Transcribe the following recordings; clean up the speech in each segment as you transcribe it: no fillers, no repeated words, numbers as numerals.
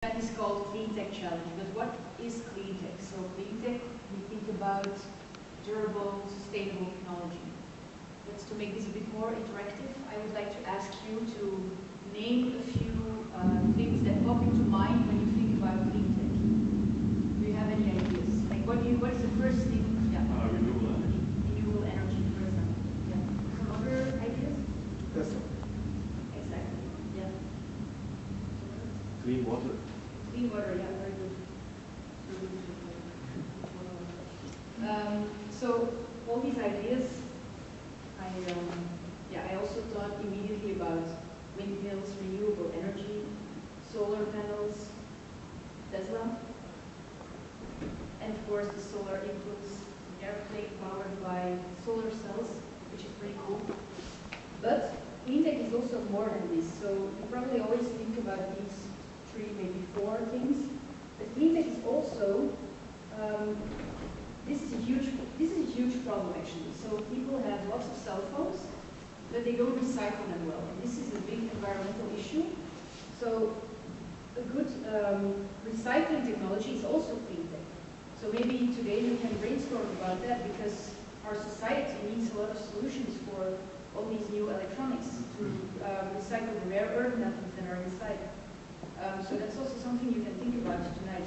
That is called CleanTech Challenge. But what is CleanTech? So CleanTech, we think about durable, sustainable technology. But to make this a bit more interactive, I would like to ask you to name a few things that pop into mind when you think about CleanTech. Do you have any ideas? Like what is the first thing? Yeah. Renewable energy. Renewable energy, for example. Yeah. Some other ideas? Tesla. Exactly. Yeah. Clean water. Clean water, yeah, very good. So all these ideas, I also thought immediately about windmills, renewable energy, solar panels, Tesla, and of course the solar inputs, airplane powered by solar cells, which is pretty cool. But CleanTech is also more than this. So you probably always think about these three, maybe four things. But CleanTech is also this is a huge problem actually. So people have lots of cell phones, but they don't recycle them well. And this is a big environmental issue. So a good recycling technology is also CleanTech. So maybe today we can brainstorm about that because our society needs a lot of solutions for all these new electronics to recycle the rare earth metals that are inside. So that's also something you can think about tonight.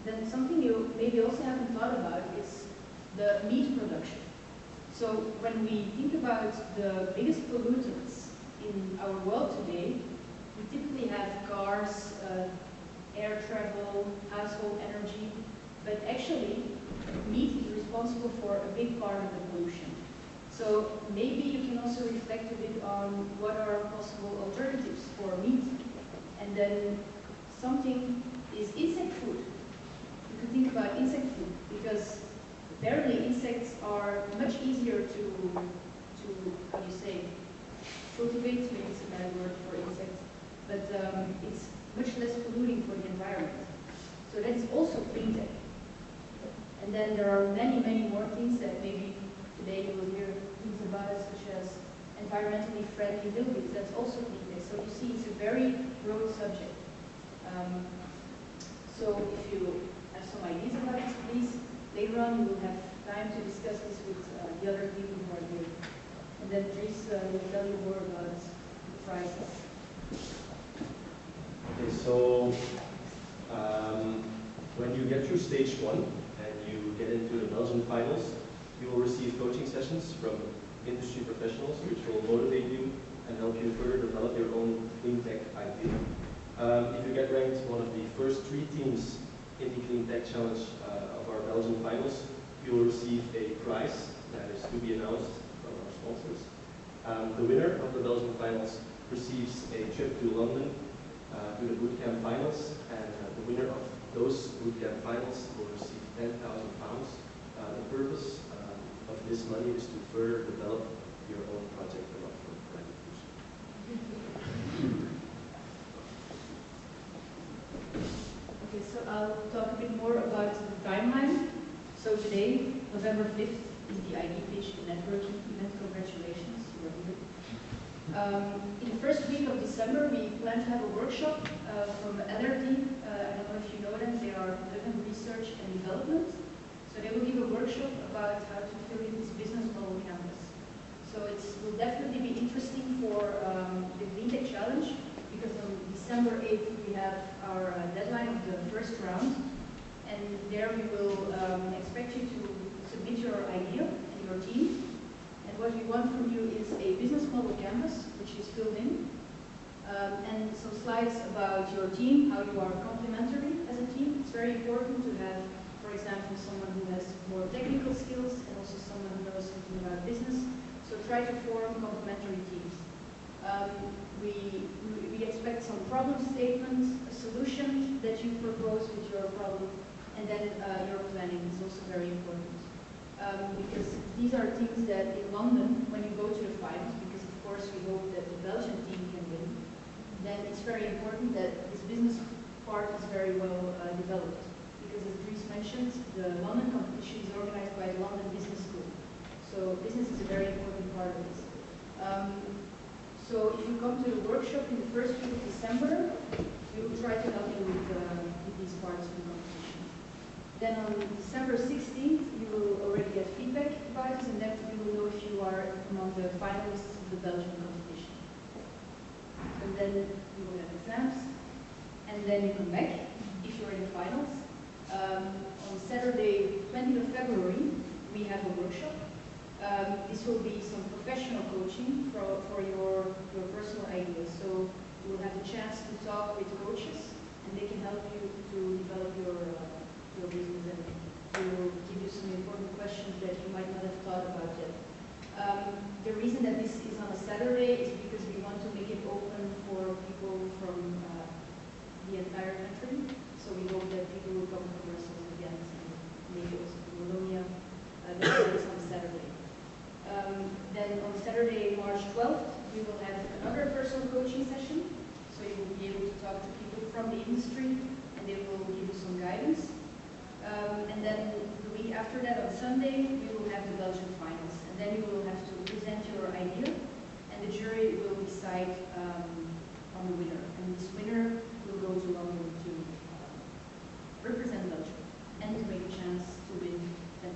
Then something you maybe also haven't thought about is the meat production. So when we think about the biggest pollutants in our world today, we typically have cars, air travel, household energy, but actually meat is responsible for a big part of the pollution. So maybe you can also reflect a bit on what are possible alternatives for meat. And then something is insect food. You could think about insect food because apparently insects are much easier to how do you say, cultivate, maybe it's a bad word for insects, but it's much less polluting for the environment. So that's also CleanTech. And then there are many, many more things that maybe today you will hear things about, such as environmentally friendly buildings. That's also CleanTech. So you see, it's a very broad subject. So if you have some ideas about this, please, later on you will have time to discuss this with the other people who are here. And then Dries will tell you more about the prizes. Okay, so when you get through stage 1 and you get into the Belgian finals, you will receive coaching sessions from industry professionals which will motivate you and help you further develop your own CleanTech idea. If you get ranked one of the first 3 teams in the CleanTech Challenge of our Belgian finals, you will receive a prize that is to be announced from our sponsors. The winner of the Belgian finals receives a trip to London to the bootcamp finals, and the winner of those bootcamp finals will receive £10,000. The purpose of this money is to further develop your own project about for private use. Okay, so I'll talk a bit more about the timeline. So today, November 5th, is the ID Pitch, the networking event. Congratulations, you are here. In the first week of December, we plan to have a workshop from LRD. I don't know if you know them, they are Driven Research and Development. So they will give a workshop about how to fill in this business model canvas. So it will definitely be interesting for the CleanTech Challenge, because on December 8th we have our deadline of the first round, and there we will expect you to submit your idea and your team. And what we want from you is a business model canvas, which is filled in, and some slides about your team, how you are complementary as a team. It's very important to have, for example, someone who has more technical skills and also someone who knows something about business. So try to form complementary teams. We expect some problem statements, a solution that you propose with your problem, and then your planning is also very important. Because these are things that in London, when you go to the finals, because of course we hope that the Belgian team can win, then it's very important that this business part is very well developed. Because as Dries mentioned, the London competition is organized by the London Business School. So business is a very important part of this. So if you come to the workshop in the first week of December, We will try to help you with these parts of the competition. Then on December 16th, you will already get feedback about this, and then you will know if you are among the finalists of the Belgian competition. And then you will have exams, and then you come back if you're in the finals. On Saturday, 20th of February, we have a workshop. This will be some professional coaching for your personal ideas. So you will have the chance to talk with coaches, and they can help you to develop your business, and they will give you some important questions that you might not have thought about yet. The reason that this is on a Saturday is because we want to make it open for people from the entire country. So we hope that people will come from Brussels again, and maybe also from Wallonia. That's on Saturday. Then on Saturday, March 12th, we will have another personal coaching session. So you will be able to talk to people from the industry, and they will give you some guidance. And then the week after that, on Sunday, we will have the Belgian finals. And then you will have to present your idea, and the jury will decide on the winner. And this winner will go to London to represent Belgium and to make a chance to win £10,000.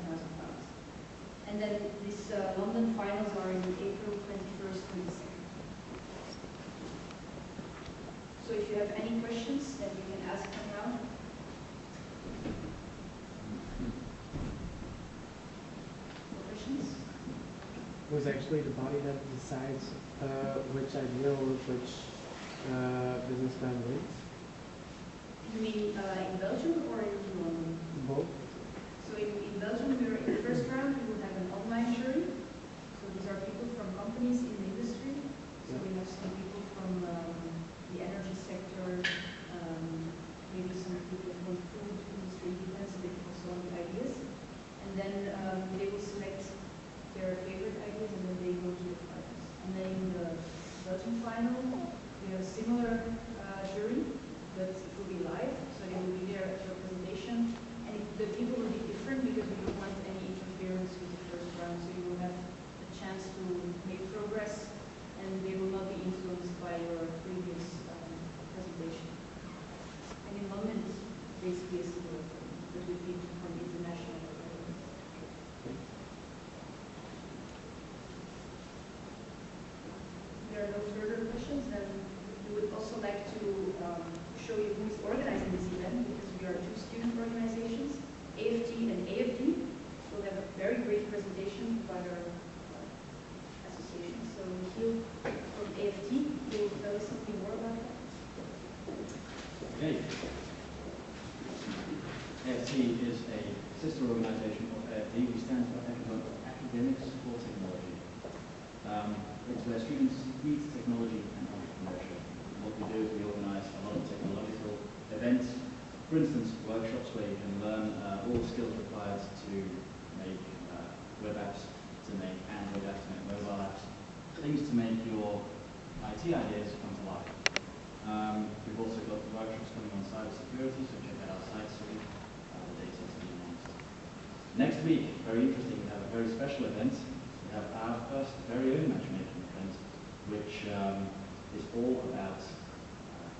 And then these London finals are in April 21st, 22nd. So if you have any questions, then you can ask them now. Who's actually the body that decides which idea or which business plan wins? You mean in Belgium or in London? Both. So in Belgium, we're in the first round, we will have an online jury. So these are people from companies in the industry. So we have some people from the energy sector, maybe some people from food industry, depends a bit also on the ideas. And then they will select their favorite ideas, and then they go to the finals. And then in the Belgian final, we have a similar jury, but it will be live, so they will be there at your presentation. And the people will be different because we don't want any interference with the first round, so you will have a chance to make progress, and they will not be influenced by your previous presentation. And in London, it's basically a similar thing, but with people from international. There are no further questions, then we would also like to show you who is organizing this event, because we are two student organizations, AFT and AFD. We'll have a very great presentation by our association. So Michiel from AFT will tell us something more about that. Okay. AFT is a sister organization of AFD. We stand for Academics for Technology. It's where students meet technology and entrepreneurship. What we do is we organize a lot of technological events. For instance, workshops where you can learn all the skills required to make web apps, to make Android apps, to make mobile apps, things to make your IT ideas come to life. We've also got workshops coming on cybersecurity, so check out our site soon. The data to be announced. Next week, very interesting, we have a very special event. We have our first very own matchmaking event, which is all about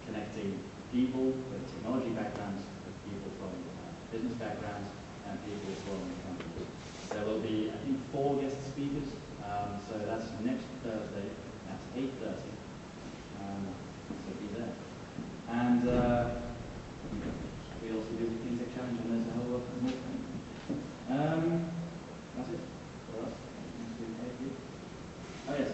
connecting people with technology backgrounds with people from business backgrounds and people from companies. There will be, I think, 4 guest speakers. So that's next Thursday at 8:30. So be there. And we also do the CleanTech Challenge, and there's a whole lot more coming. That's it for us. Oh yes,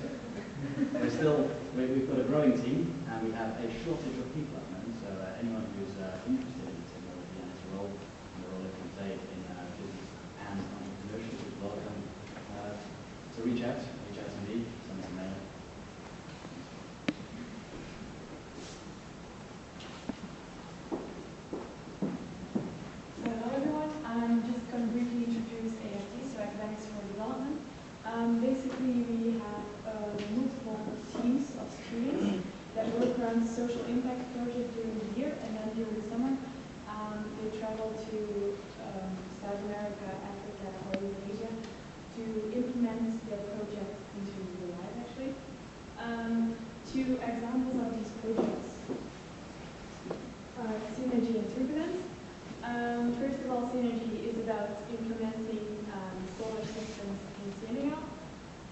we've got a growing team, and we have a shortage of people at the moment, so anyone who's interested in technology and its role in the role it can play in business and entrepreneurship is welcome to reach out to me, send me a mail. So hello everyone, I'm just going to briefly introduce AFD, so Academics for Development. Basically, we have multiple teams of students that work around social impact project during the year, and then during the summer, they travel to South America, Africa, or even Asia to implement their project into real life, actually. 2 examples of these projects turbulence. First of all, synergy is about implementing solar systems in Senegal.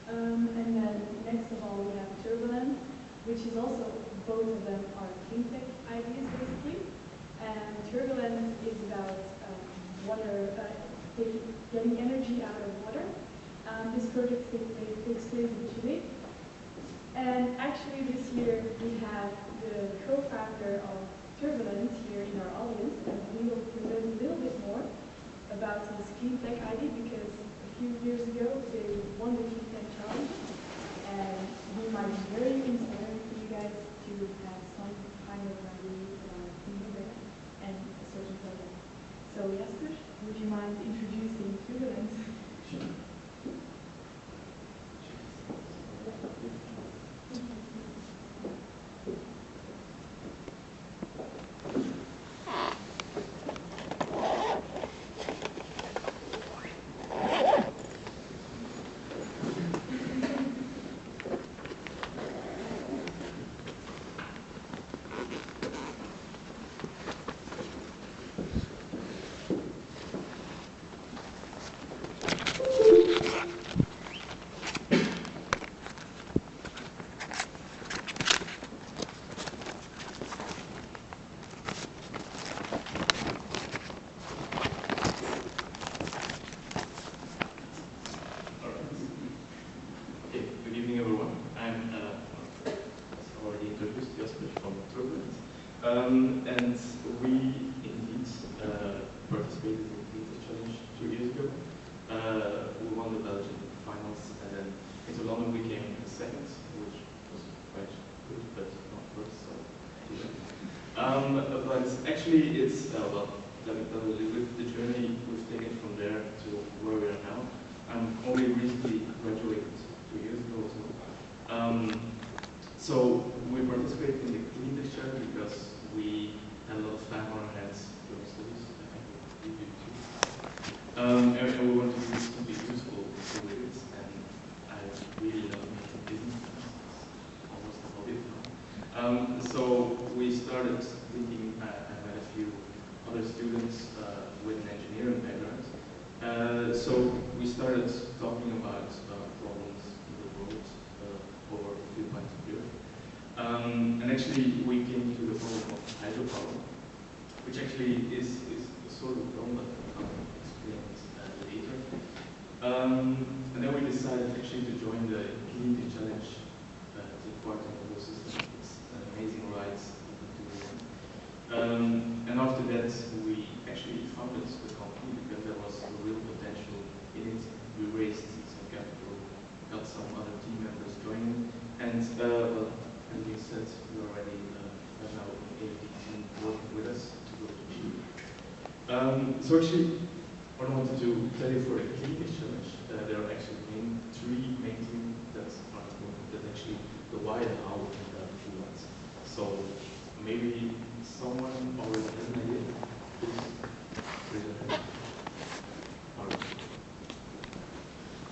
And then next of all, we have turbulence, which is also, both of them are CleanTech ideas basically. And turbulence is about water, getting energy out of water. This project takes place in Chile. And actually this year we have the co-founder of Turbulence here in our audience, and we will present a little bit more about this CleanTech idea, because a few years ago they won the CleanTech challenge, and we might be very inspiring for you guys to have some kind of idea about CleanTech and a certain project. So Jasper, would you mind introducing Turbulence? Sure. And we indeed participated in the CleanTech challenge 2 years ago. We won the Belgian finals, and then into London we came second, which was quite good, but not first. So, but actually, it's well, let me tell you a little bit the journey we've taken from there to where we are now. I'm only recently graduated 2 years ago as well. So we participated in the CleanTech challenge because we had a lot of time on our hands during studies. I think we did too. And we wanted to do something useful with it. And I really love making business plans. It's almost a hobby now. So we started thinking. I met a few other students with an engineering background. So we started talking about problems in the world over a few pints of beer. And actually, we came to the problem of hydropower, which actually is sort of dumb, but I'll explain it later. And then we decided actually to join the CleanTech challenge to take part in the whole system. It's an amazing ride. And after that, we actually founded the company because there was a real potential in it. We raised some capital, got some other team members joining, and well, as you said, we already have now 80 team working with us to go to Chile. So actually, what I wanted to tell you for the CleanTech challenge, there are actually three main things that are important. That's actually the why, the how, and the what. So maybe someone already has an idea. Please raise your hand. All right.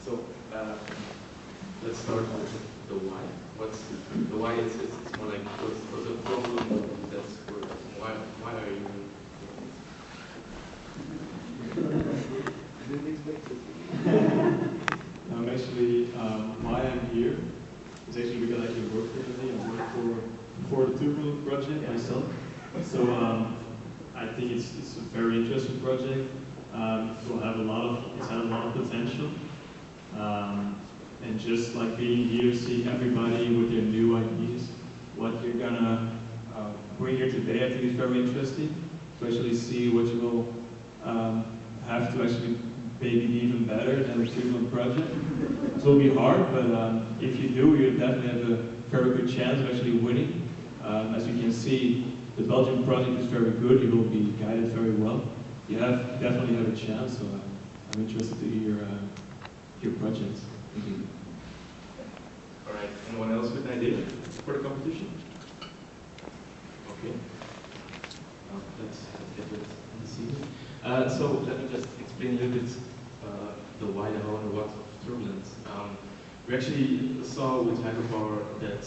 So let's start with the why. What's the why? It's more like what's the problem that's for why are you doing I didn't expect it. Actually, why I'm here is actually because I can work differently. I work for the Turbulent project myself. So I think it's a very interesting project. It will have a lot of potential. And just like being here, seeing everybody with their new ideas, what you're gonna bring here today, I think is very interesting. Especially see what you will have to actually maybe be even better than the Turbulent project. It will be hard, but if you do, you definitely have a very good chance of actually winning. As you can see, the Belgian project is very good. You will be guided very well. You definitely have a chance. So I'm interested to hear your project. Thank you. All right. Anyone else with an idea for the competition? Okay. Let's get with the scene. So let me just explain a little bit the why, the how, and the what of Turbulence. We actually saw with hydropower that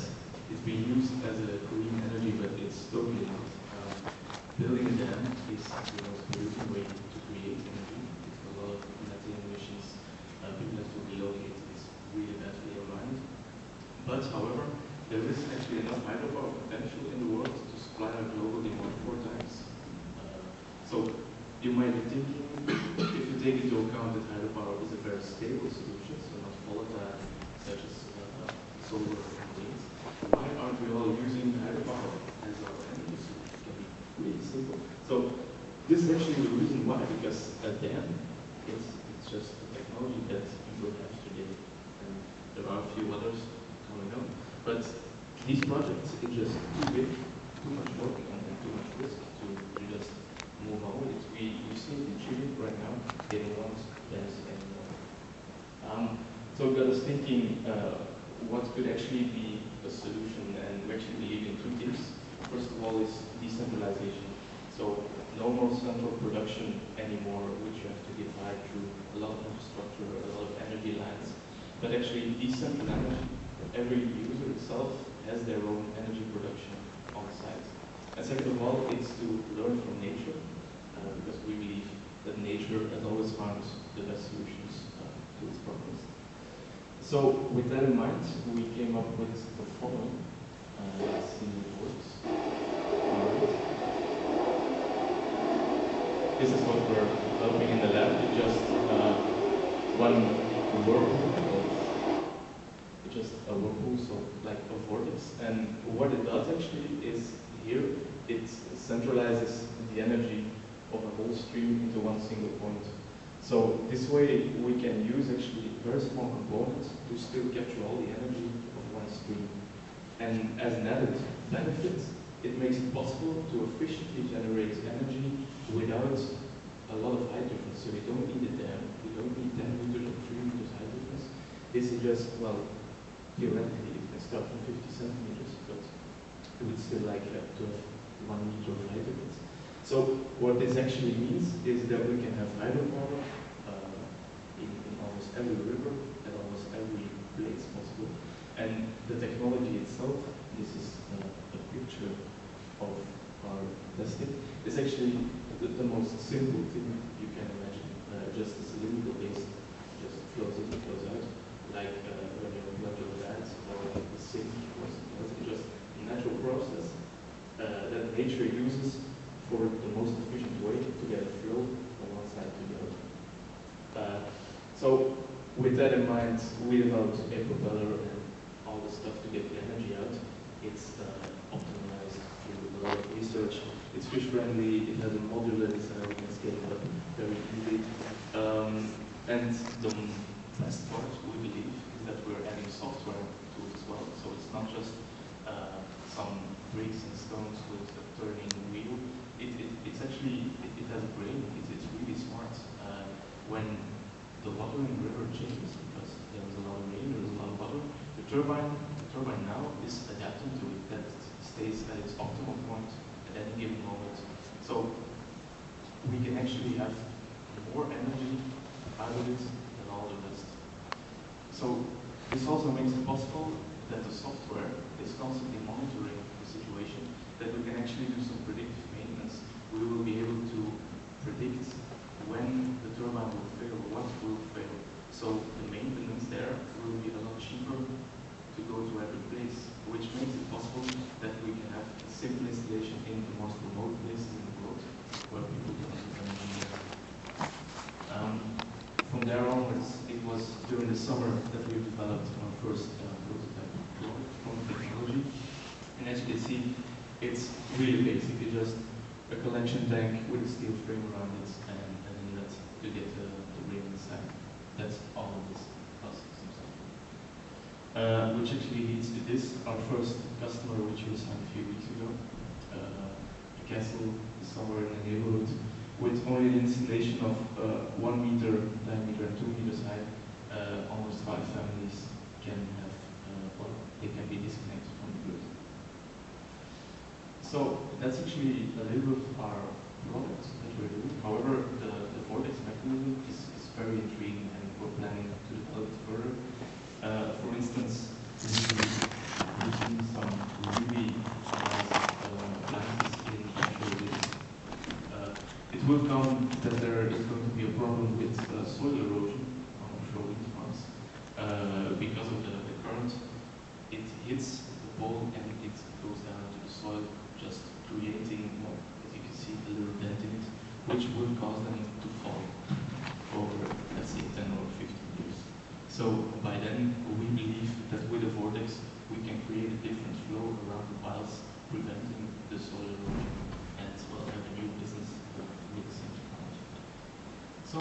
it's being used as a green energy, but it's totally not. building a dam is the most polluting way to create energy. It's a lot of methane emissions. People have to relocate. It's really bad for the environment. But, however, there is actually enough hydropower potential in the world to supply our global demand 4 times. So, you might be thinking, if you take into account that hydropower is a very stable solution, so not volatile, such as solar and wind, why aren't we all using hydropower as our energy source? It can be really simple. So this is actually the reason why, because a dam, it's just a technology that people have today. And there are a few others coming up. But these projects, it's just too big, too much work, and too much risk to just move on with it. You see it in Chile right now, they don't want dams anymore. So it got us thinking, what could actually be a solution, and we actually believe in 2 things. First of all is decentralization. So no more central production anymore, which you have to divide through a lot of infrastructure, a lot of energy lines, but actually decentralized. Every user itself has their own energy production on site. And second of all, it's to learn from nature, because we believe that nature has always found the best solutions to its problems. So with that in mind, we came up with the following. Let's see if it works. Alright. This is what we're developing in the lab. It's just one whirlpool. It's just a whirlpool, so like a vortex. And what it does actually is here, it centralizes the energy of a whole stream into one single point. So this way we can use actually very small components to still capture all the energy of one stream. And as an added benefit, it makes it possible to efficiently generate energy without a lot of height difference. So we don't need a dam, we don't need 10 meters or 3 meters height difference. This is just, well, theoretically it can start from 50 centimeters, but it would still like to have 1 meter of height difference. So what this actually means is that we can have hydropower in almost every river, at almost every place possible. And the technology itself, this is a picture of our testing, is actually the most simple thing you can imagine. Just a cylindrical base, just flows in, flows out, like when you plug your vat or a sink or something else. It's just a natural process that nature uses for the most efficient way to get a flow from one side to the other. So with that in mind, we developed a propeller and all the stuff to get the energy out. It's optimized through a lot of research. It's fish friendly, it has a modular design, we can scale it up very easily. And the best part, we believe, is that we're adding software to it as well. So it's not just some bricks and stones with a turning wheel. It's actually, it has a brain, it's really smart. When the water in the river changes, because there was a lot of rain, there was a lot of water, the turbine now is adapting to it, that it stays at its optimal point at any given moment. So we can actually have more energy out of it than all the rest. So this also makes it possible that the software is constantly monitoring the situation, that we can actually do some predictive maintenance. We will be able to predict when the turbine will fail, what will fail. So the maintenance there will be a lot cheaper to go to every place, which makes it possible that we can have a simple installation in the most remote places in the world where people don't have energy. From there onwards, it was during the summer that we developed our first prototype from technology. And as you can see, it's really basic. It's just a collection tank with a steel frame around it and an inlet to get the rain inside. That's all of this plus some software. Which actually leads to this, our first customer, which we signed a few weeks ago. A castle somewhere in the neighborhood with only an installation of 1 meter diameter and 2 meters high. Almost 5 families can have, or they can be disconnected from the grid. So that's actually a little bit of our product that we're doing. However, the vortex mechanism is very intriguing and we're planning to develop it further. For instance, we've seen some really nice appliances in actual will come that there is going to be a problem with soil erosion on offshore wind farms because of the current. It hits the pole and it goes down to the soil, just creating, well, as you can see, a little dent in it, which will cause them to fall over, let's say, 10 or 15 years. So by then, we believe that with a vortex, we can create a different flow around the piles, preventing the soil erosion, and as well have a new business with the same technology. So,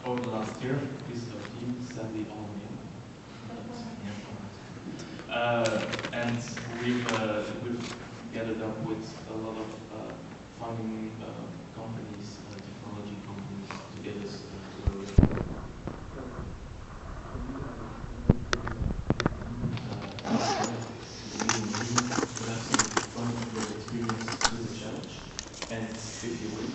over the last year, this is our team, sadly all new. And we've gathered up with a lot of funding companies, technology companies, to get us to where we are. And if you will,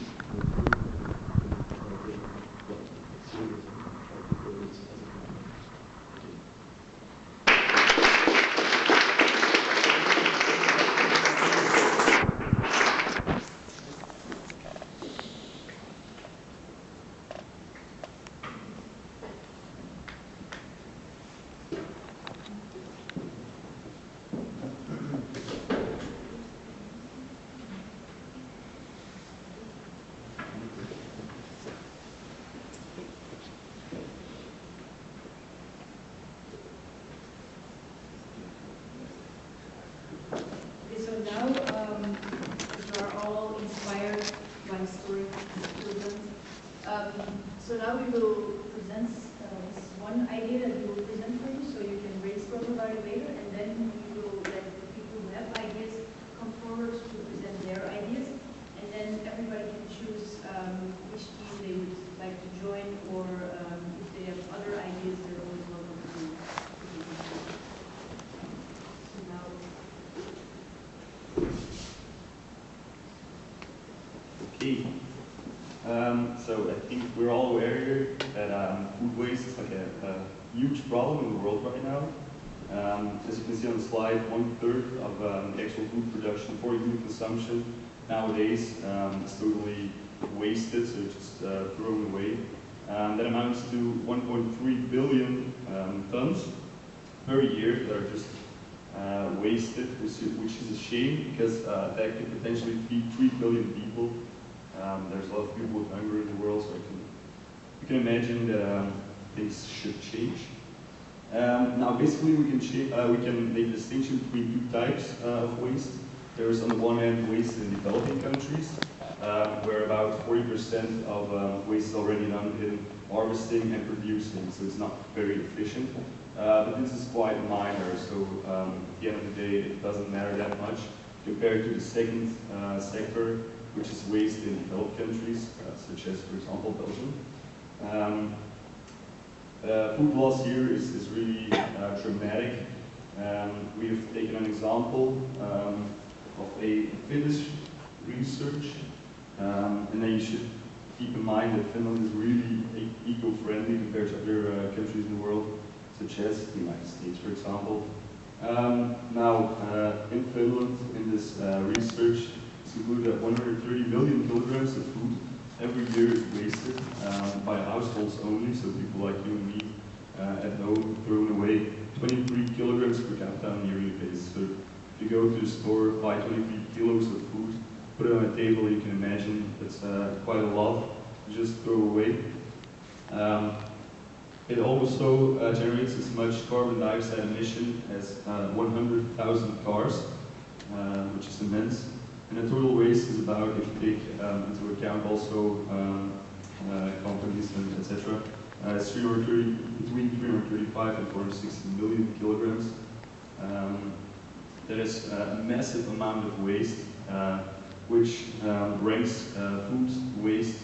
So now, you are all inspired by the story of children. So now we will present this one idea that we will present for you, so you can brainstorm about it later, and then we will let the people who have ideas come forward to present their ideas, and then everybody can choose which team they would like to join, or if they have other ideas, they're always welcome to So now. Okay. So I think we're all aware here that food waste is like a huge problem in the world right now. As you can see on the slide, 1/3 of the actual food production for human consumption nowadays is totally wasted, so just thrown away. That amounts to 1.3 billion tons per year that are just wasted, which is a shame because that could potentially feed 3 billion people. There's a lot of people with hunger in the world, so you can imagine that things should change. Now, basically, we can make a distinction between two types of waste. There's on the one hand waste in developing countries, where about 40% of waste is already done in harvesting and producing, so it's not very efficient. But this is quite minor, so at the end of the day, it doesn't matter that much compared to the second sector, which is waste in developed countries, such as, for example, Belgium. Food loss here is really dramatic. We have taken an example of a Finnish research, and then you should keep in mind that Finland is really eco-friendly compared to other countries in the world, such as the United States, for example. Now, in Finland, in this research, it's included that 130 million kilograms of food every year is wasted by households only, so people like you and me at home, thrown away 23 kilograms per capita on a yearly basis. So if you go to the store, buy 23 kilos of food, put it on a table, you can imagine it's quite a lot to just throw away. It also generates as much carbon dioxide emission as 100,000 cars, which is immense. And the total waste is about, if you take into account also companies and etc., it's between 335 and 460 million kilograms. That is a massive amount of waste, which ranks food waste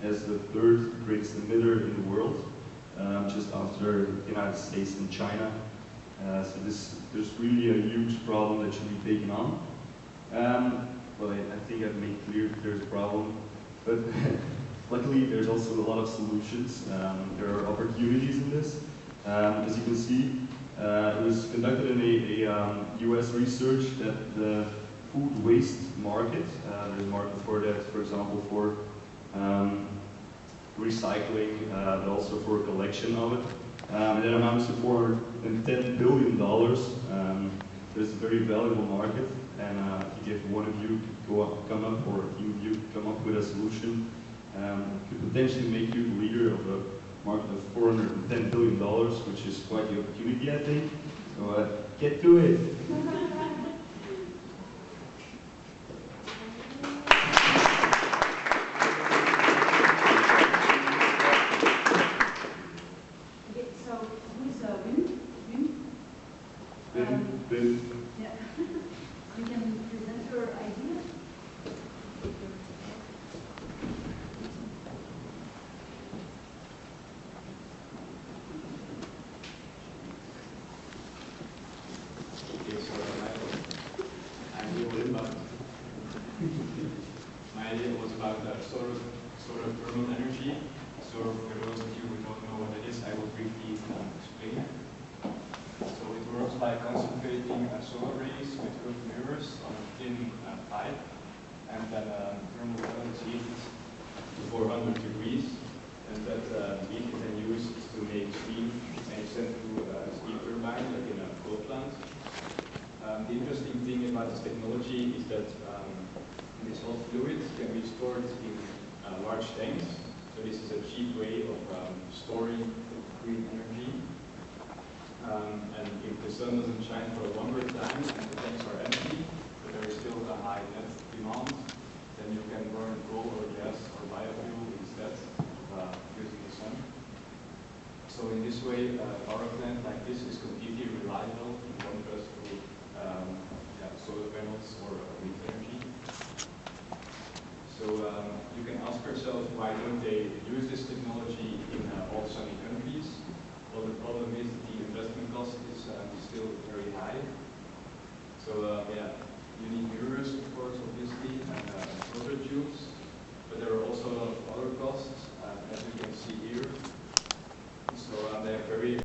as the third greatest emitter in the world, just after the United States and China. So there's really a huge problem that should be taken on. Well, I think I've made clear that there's a problem, but luckily there's also a lot of solutions. There are opportunities in this. As you can see, it was conducted in a US research that the food waste market. There's a market for that, for example, for recycling, but also for collection of it. And that amounts to $410 billion. There's a very valuable market, and I think if one of you could come up, or a few of you could come up with a solution, could potentially make you the leader of a market of $410 billion, which is quite the opportunity, I think. So get to it. Yeah. You can present your idea. Okay, so I'm Will, but my idea was about solar thermal energy. So for those of you who don't know what it is, I will briefly explain. So it works by concentrating solar rays with earth mirrors on a thin pipe, and then thermal oil is heated to 400 degrees, and that heat is then used to make steam, and it's sent to a steam turbine, like in a coal plant. The interesting thing about this technology is that this hot fluid can be stored in large tanks. So this is a cheap way of storing green energy. And if the sun doesn't shine for a longer time and the tanks are empty, but there is still a high net demand, then you can burn coal or gas or biofuel instead of using the sun. So in this way, a power plant like this is completely reliable in contrast to solar panels or wind energy. So you can ask yourself, why don't they use this technology in all sunny countries? Well, the problem is the investment cost is still very high. So you need mirrors